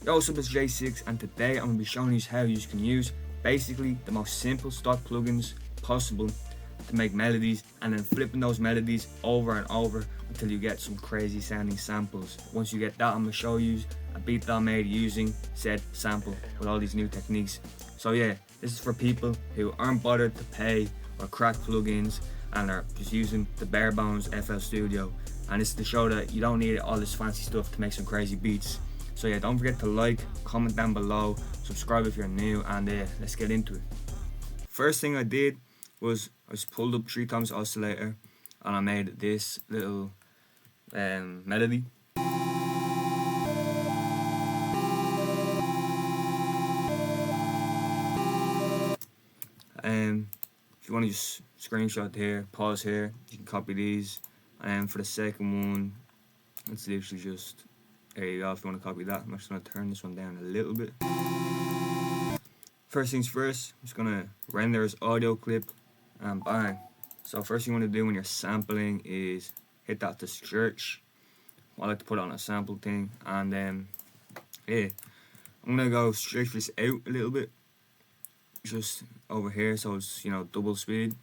Yo, what's up, it's J6, and today I'm going to be showing you how you can use basically the most simple stock plugins possible to make melodies, and then flipping those melodies over and over until you get some crazy sounding samples. Once you get that, I'm going to show you a beat that I made using said sample with all these new techniques. So yeah, this is for people who aren't bothered to pay or crack plugins and are just using the bare bones FL Studio, and it's to show that you don't need all this fancy stuff to make some crazy beats. So yeah, don't forget to like, comment down below, subscribe if you're new, and let's get into it. First thing I did was I just pulled up 3 times oscillator and I made this little melody. If you want to just screenshot here, pause here, you can copy these. And for the second one, it's literally just, there you go, if you want to copy that. I'm just going to turn this one down a little bit. First things first, I'm just going to render as audio clip and bang. So first thing you want to do when you're sampling is hit that to stretch. I like to put on a sample thing, and then yeah, I'm going to go stretch this out a little bit. Just over here, so it's, you know, double speed.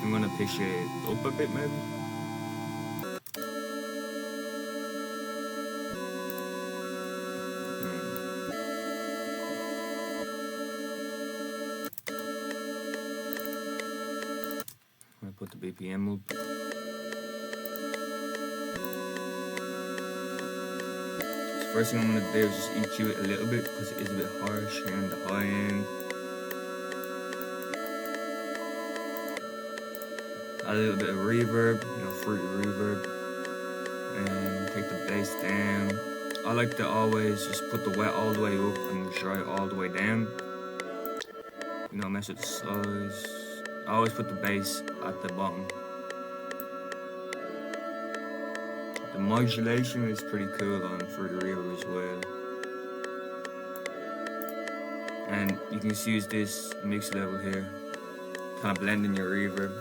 I'm gonna pitch it up a bit maybe. I'm gonna put the BPM up. So first thing I'm gonna do is just EQ it a little bit because it is a bit harsh here in the high end. Add a little bit of reverb, you know, fruity reverb, and take the bass down. I like to always just put the wet all the way up and dry it all the way down. You know, mess with the size. I always put the bass at the bottom. The modulation is pretty cool on fruity reverb as well. And you can just use this mix level here, kind of blend in your reverb.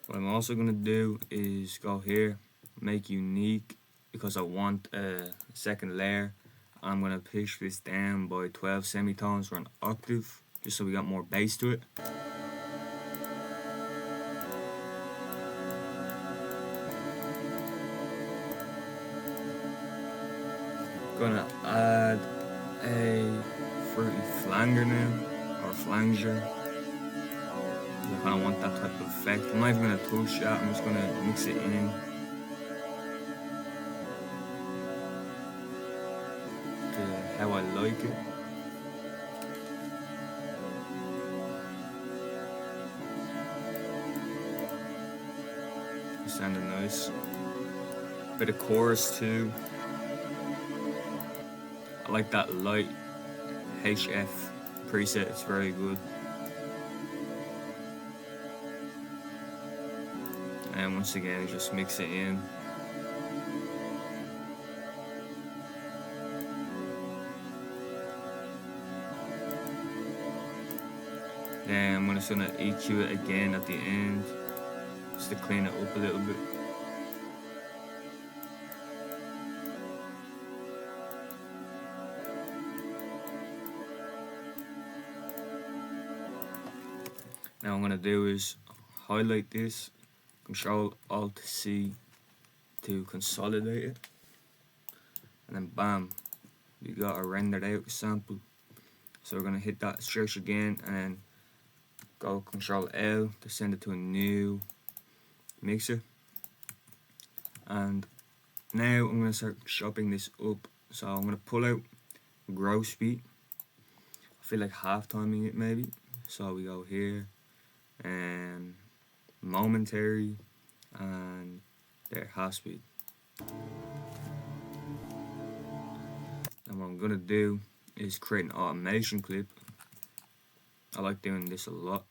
What I'm also going to do is go here, make unique, because I want a second layer. I'm going to pitch this down by 12 semitones for an octave, just so we got more bass to it. Gonna add a fruity flanger now, or flanger. I kind of want that type of effect. I'm not even going to touch that, I'm just going to mix it in. To how I like it. It's sounding nice. Bit of chorus too. I like that light HF preset, it's very good. And once again, just mix it in. Then I'm just gonna EQ it again at the end, just to clean it up a little bit. Now what I'm gonna do is highlight this, Control Alt C to consolidate it, and then bam, you got a rendered out sample. So we're gonna hit that stretch again and then go Control L to send it to a new mixer. And now I'm gonna start chopping this up. So I'm gonna pull out gross beat. I feel like half timing it maybe. So we go here and momentary and there, half speed. And what I'm gonna do is create an automation clip. I like doing this a lot.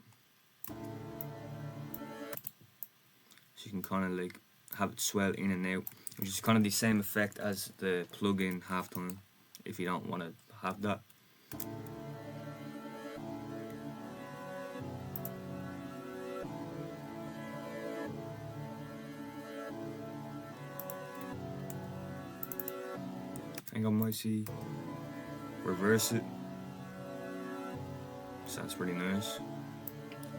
So you can kind of like have it swell in and out. which is kind of the same effect as the plugin halftime if you don't want to have that. I think I might see reverse it. Sounds pretty nice.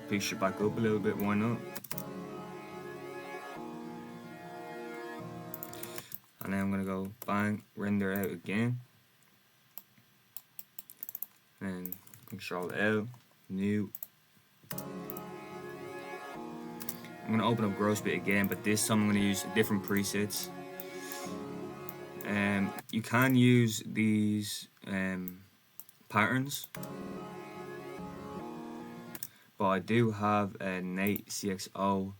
Pitch it back up a little bit, why not? And then I'm gonna go bang, render out again. And Control L, new. I'm gonna open up gross bit again, but this time I'm gonna use different presets. You can use these patterns, but I do have a Nate CXO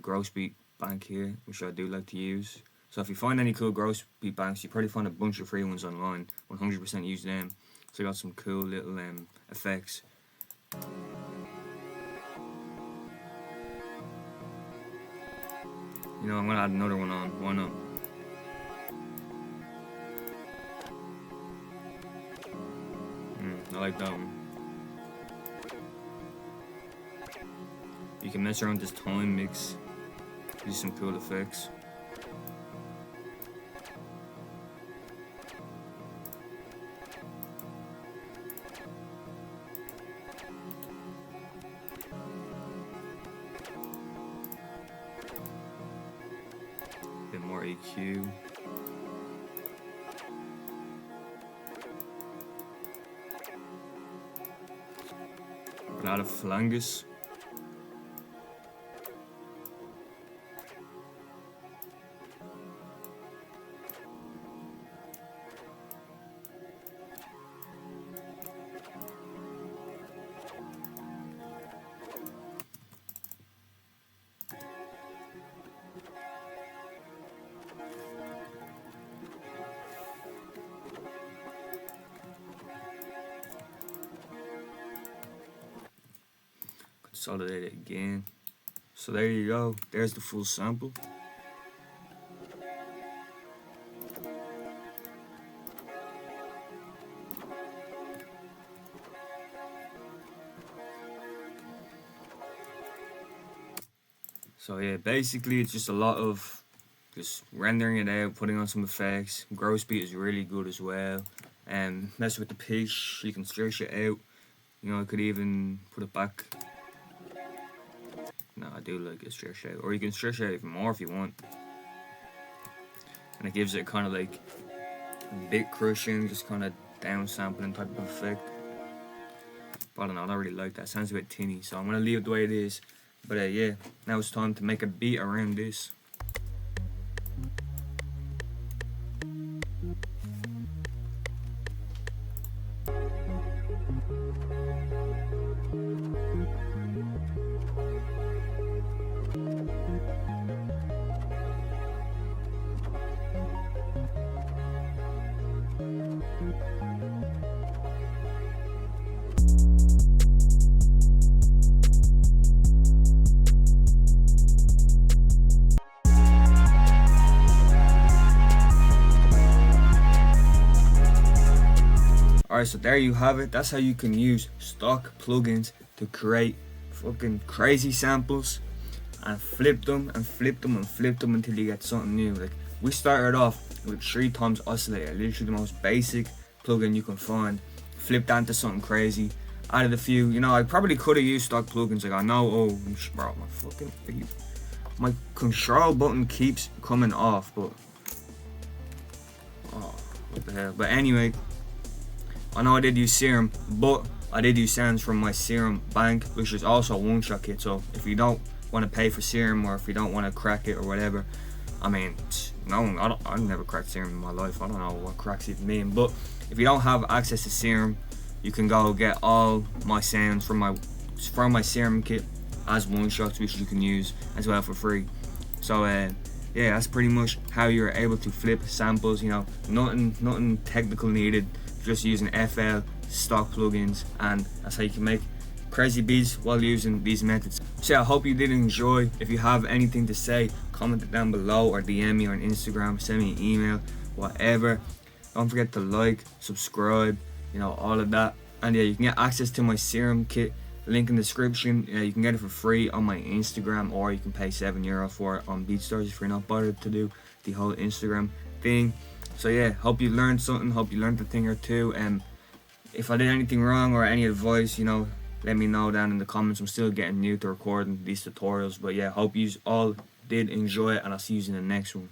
gross beat bank here, which I do like to use. So if you find any cool gross beat banks, you probably find a bunch of free ones online. 100% use them. So I got some cool little effects. You know, I'm gonna add another one on. Why not? I like that one. You can mess around with this time mix. Use some cool effects. A bit more EQ. A lot of phalanges. Consolidate it again. So there you go. There's the full sample. So yeah, basically it's just a lot of just rendering it out, putting on some effects. Gross beat is really good as well. And mess with the pitch, you can stretch it out. You know, I could even put it back. No, I do like it stretched out. Or you can stretch it out even more if you want. And it gives it kind of like bit crushing, just kind of down sampling type of effect. But I don't know, I don't really like that. It sounds a bit tinny, so I'm going to leave it the way it is. But yeah, now it's time to make a beat around this. Alright, so there you have it. That's how you can use stock plugins to create fucking crazy samples and flip them and flip them and flip them until you get something new. Like, we started off with 3 times oscillator, literally the most basic plugin you can find. Flipped that into something crazy. Added a few, you know, I probably could have used stock plugins. Like, I know, oh, bro, my control button keeps coming off, but oh, what the hell. But anyway, I know I did use Serum, but I did use sounds from my Serum bank, which is also a one-shot kit. So if you don't want to pay for Serum, or if you don't want to crack it or whatever, I mean, no, I've never cracked Serum in my life. I don't know what cracks even mean. But if you don't have access to Serum, you can go get all my sounds from my Serum kit as one-shots, which you can use as well for free. So yeah, that's pretty much how you're able to flip samples. You know, nothing technical needed. Just using FL stock plugins, and that's how you can make crazy beats while using these methods. So yeah, I hope you did enjoy. If you have anything to say, comment it down below or DM me on Instagram, send me an email, whatever. Don't forget to like, subscribe, all of that. And yeah, you can get access to my serum kit, link in the description. You can get it for free on my Instagram, or you can pay €7 for it on BeatStars if you're not bothered to do the whole Instagram thing. So yeah, hope you learned something, hope you learned a thing or two. And if I did anything wrong or any advice, let me know down in the comments. I'm still getting new to recording these tutorials, but yeah, hope you all did enjoy it, and I'll see you in the next one.